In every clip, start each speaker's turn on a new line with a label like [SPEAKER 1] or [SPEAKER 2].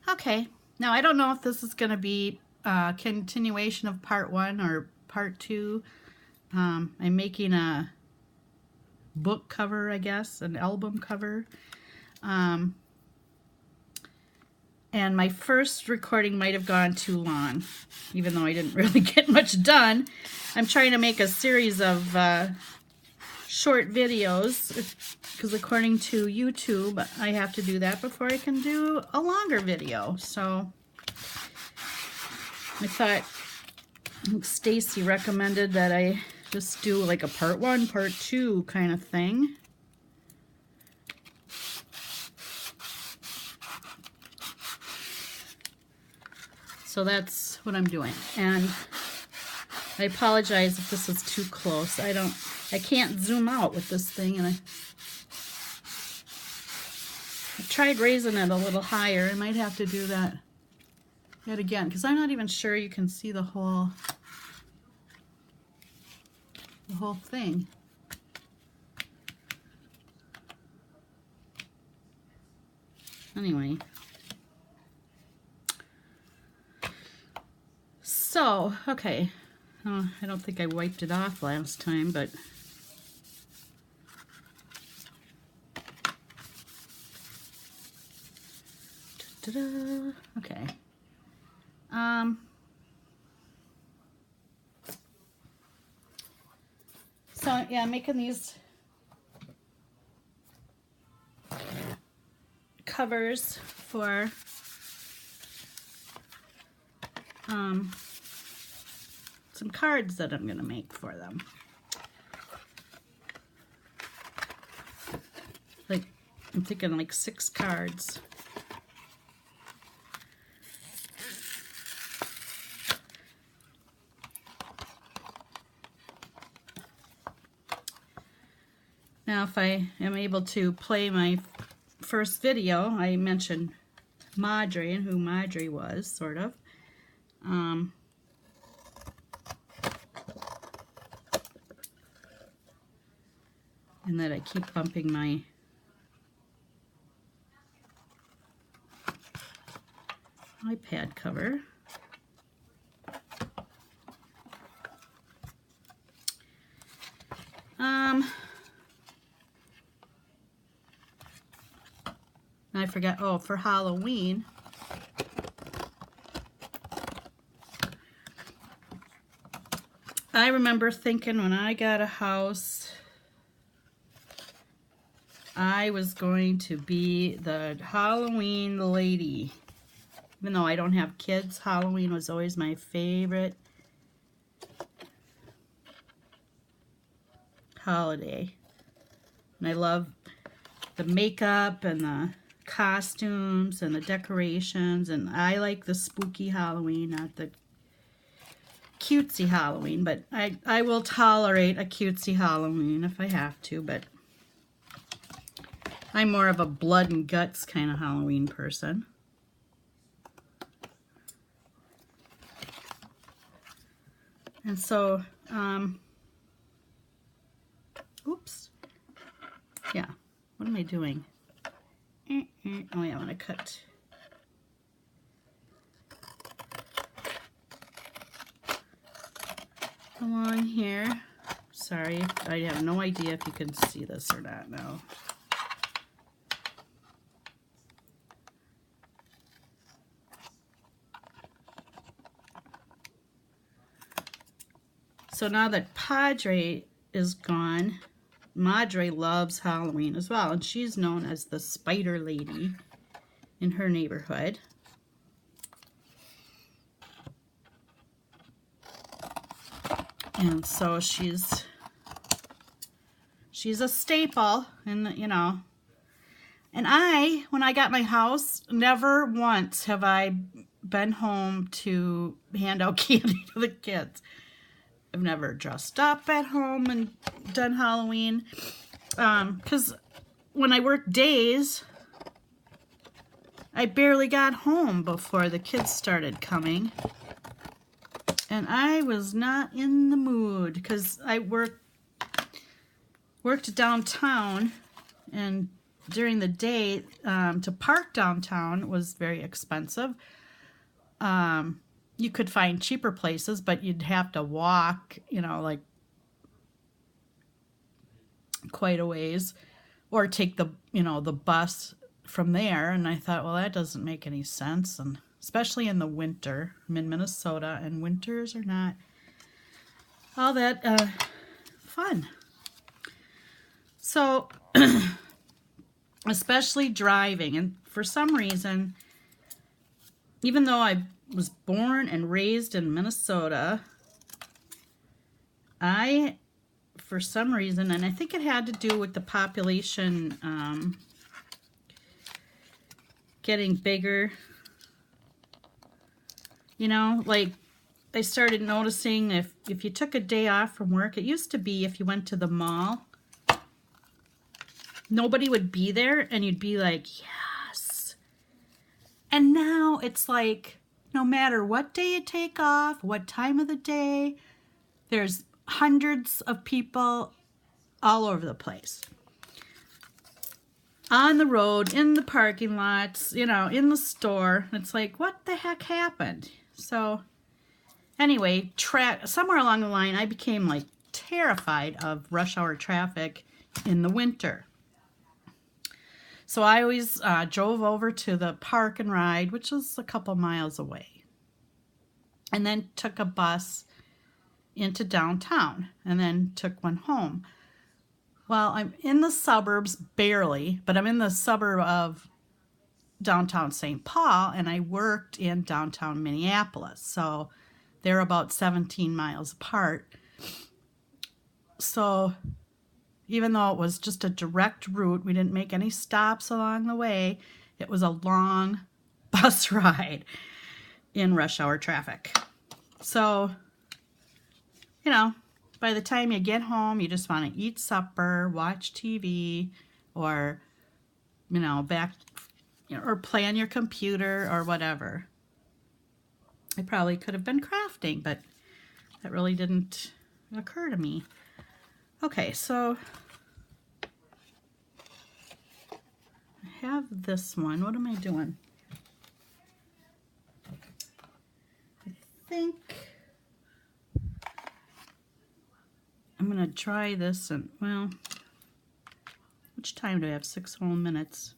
[SPEAKER 1] Okay, now I don't know if this is going to be a continuation of part 1 or part 2. I'm making a book cover, I guess, an album cover. And my first recording might have gone too long, even though I didn't really get much done. I'm trying to make a series of short videos, because according to YouTube, I have to do that before I can do a longer video. So I thought Stacy recommended that I just do like a part 1, part 2 kind of thing. So that's what I'm doing. And I apologize if this is too close. I can't zoom out with this thing, and I tried raising it a little higher. I might have to do that yet again, because I'm not even sure you can see the whole thing. Anyway. So, okay. I don't think I wiped it off last time, but okay. So yeah, I'm making these covers for some cards that I'm gonna make for them. Like, I'm thinking like 6 cards. Now, if I am able to play my first video, I mentioned Madre and who Madre was, sort of. And that I keep bumping my iPad cover. I forgot, oh, for Halloween, I remember thinking when I got a house, I was going to be the Halloween lady. Even though I don't have kids, Halloween was always my favorite holiday. And I love the makeup and the costumes and the decorations, and I like the spooky Halloween, not the cutesy Halloween, but I will tolerate a cutesy Halloween if I have to, but I'm more of a blood and guts kind of Halloween person. And so, oops, yeah, what am I doing? Oh yeah, I want to cut. Along here. Sorry, I have no idea if you can see this or not now. So now that Padre is gone, Madre loves Halloween as well, and she's known as the Spider Lady in her neighborhood. And so she's a staple, and you know. And when I got my house, never once have I been home to hand out candy to the kids. I've never dressed up at home and done Halloween, because when I worked days, I barely got home before the kids started coming, and I was not in the mood because I worked downtown, and during the day, to park downtown was very expensive. You could find cheaper places, but you'd have to walk, like quite a ways, or take the bus from there. And I thought, well, that doesn't make any sense. And especially in the winter, I'm in Minnesota, and winters are not all that fun. So, especially driving. And for some reason, even though I was born and raised in Minnesota, for some reason, and I think it had to do with the population getting bigger, like I started noticing if you took a day off from work, it used to be if you went to the mall, nobody would be there, and you'd be like, yes. And now it's like, no matter what day you take off, what time of the day, there's hundreds of people all over the place. On the road, in the parking lots, in the store. It's like, what the heck happened? So anyway, somewhere along the line, I became like terrified of rush hour traffic in the winter. So I always drove over to the Park and Ride, which was a couple miles away, and then took a bus into downtown, and then took one home. Well, I'm in the suburbs, barely, but I'm in the suburb of downtown St. Paul, and I worked in downtown Minneapolis. So they're about 17 miles apart. So even though it was just a direct route, we didn't make any stops along the way. It was a long bus ride in rush hour traffic. So, by the time you get home, you just want to eat supper, watch TV, or, or play on your computer or whatever. I probably could have been crafting, but that really didn't occur to me. Okay, so I have this one. What am I doing? I think I'm going to try this, and, well, which time do I have? 6 whole minutes.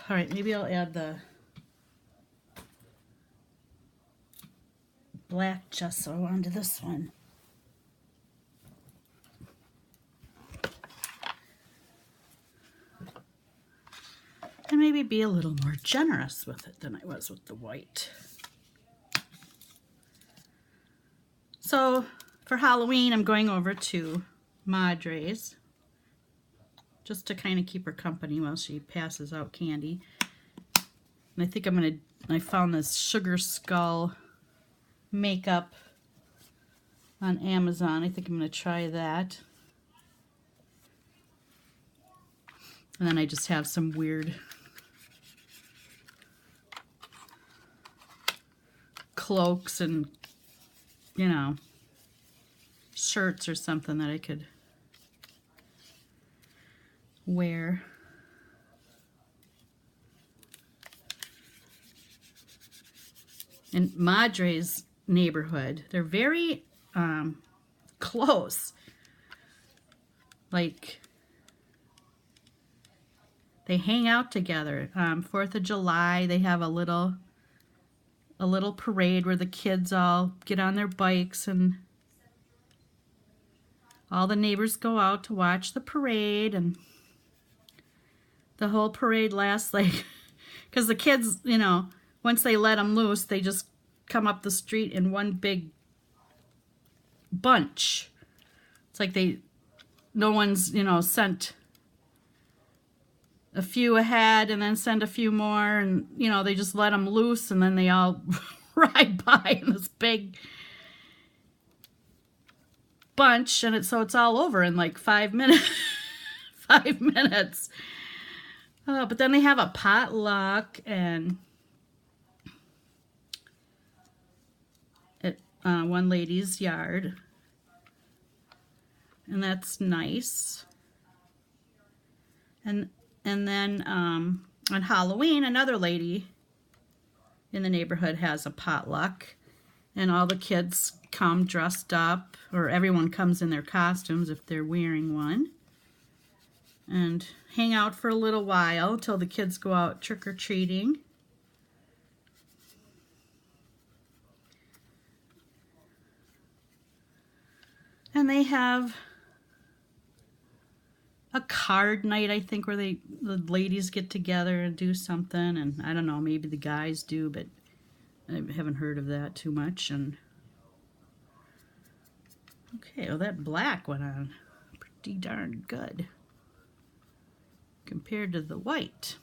[SPEAKER 1] All right, maybe I'll add the black gesso onto this one. And maybe be a little more generous with it than I was with the white. So for Halloween, I'm going over to Madre's just to kind of keep her company while she passes out candy. And I think I found this Sugar Skull makeup on Amazon. I think I'm going to try that. And then I just have some weird cloaks and, shirts or something that I could wear. In Madre's neighborhood, they're very close. Like, they hang out together. 4th of July, they have a little parade where the kids all get on their bikes, and all the neighbors go out to watch the parade, and the whole parade lasts like, because the kids, once they let them loose, they just come up the street in one big bunch. It's like no one's, sent a few ahead and then send a few more, and, they just let them loose, and then they all ride by in this big bunch, and so it's all over in like 5 minutes. 5 minutes. But then they have a potluck, and at one lady's yard, and that's nice. And then on Halloween, another lady in the neighborhood has a potluck, and all the kids come dressed up, or everyone comes in their costumes if they're wearing one, and hang out for a little while till the kids go out trick-or-treating. And they have a card night, I think, where the ladies get together and do something, and I don't know, maybe the guys do, but I haven't heard of that too much. And okay, well, that black went on pretty darn good compared to the white.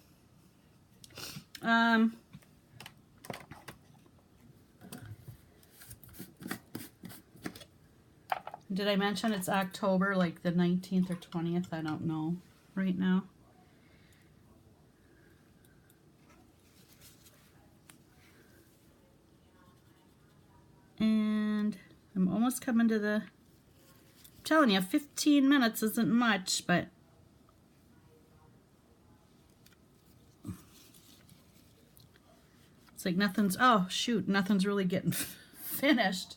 [SPEAKER 1] Did I mention it's October, like the 19th or 20th? I don't know right now. And I'm almost coming to the, I'm telling you, 15 minutes isn't much, but it's like nothing's, oh shoot, nothing's really getting finished.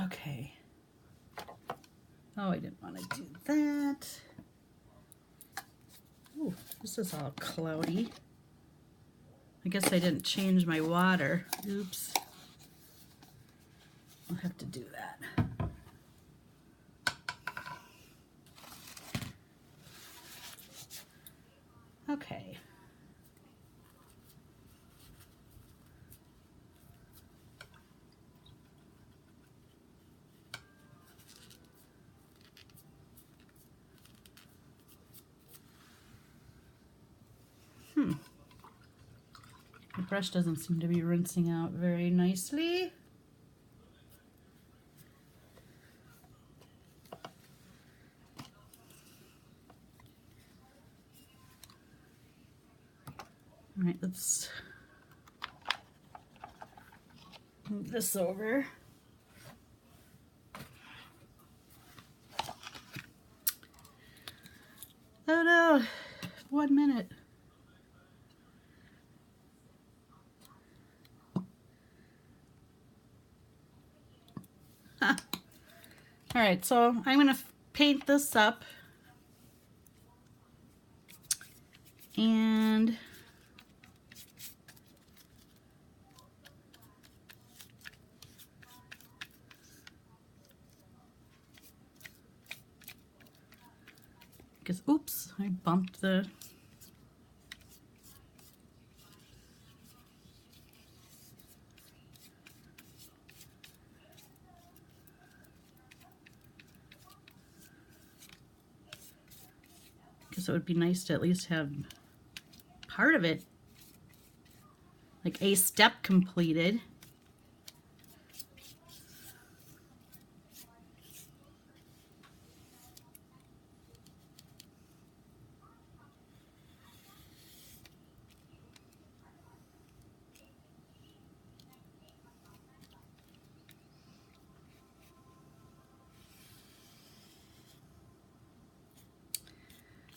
[SPEAKER 1] Okay. Oh, I didn't want to do that. Oh, this is all cloudy. I guess I didn't change my water. Oops. I'll have to do that. Okay. The brush doesn't seem to be rinsing out very nicely. All right, let's move this over. Oh no, 1 minute. Huh. All right, so I'm gonna paint this up, and because oops, I bumped the because it would be nice to at least have part of it, like a step completed.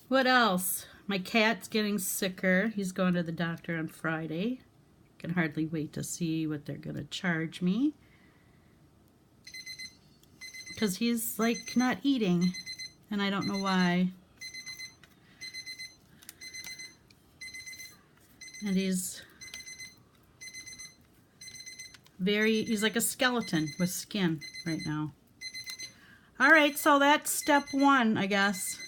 [SPEAKER 1] What else? My cat's getting sicker. He's going to the doctor on Friday. Can hardly wait to see what they're going to charge me. Because he's like not eating, and I don't know why. And he's like a skeleton with skin right now. All right, so that's step one, I guess.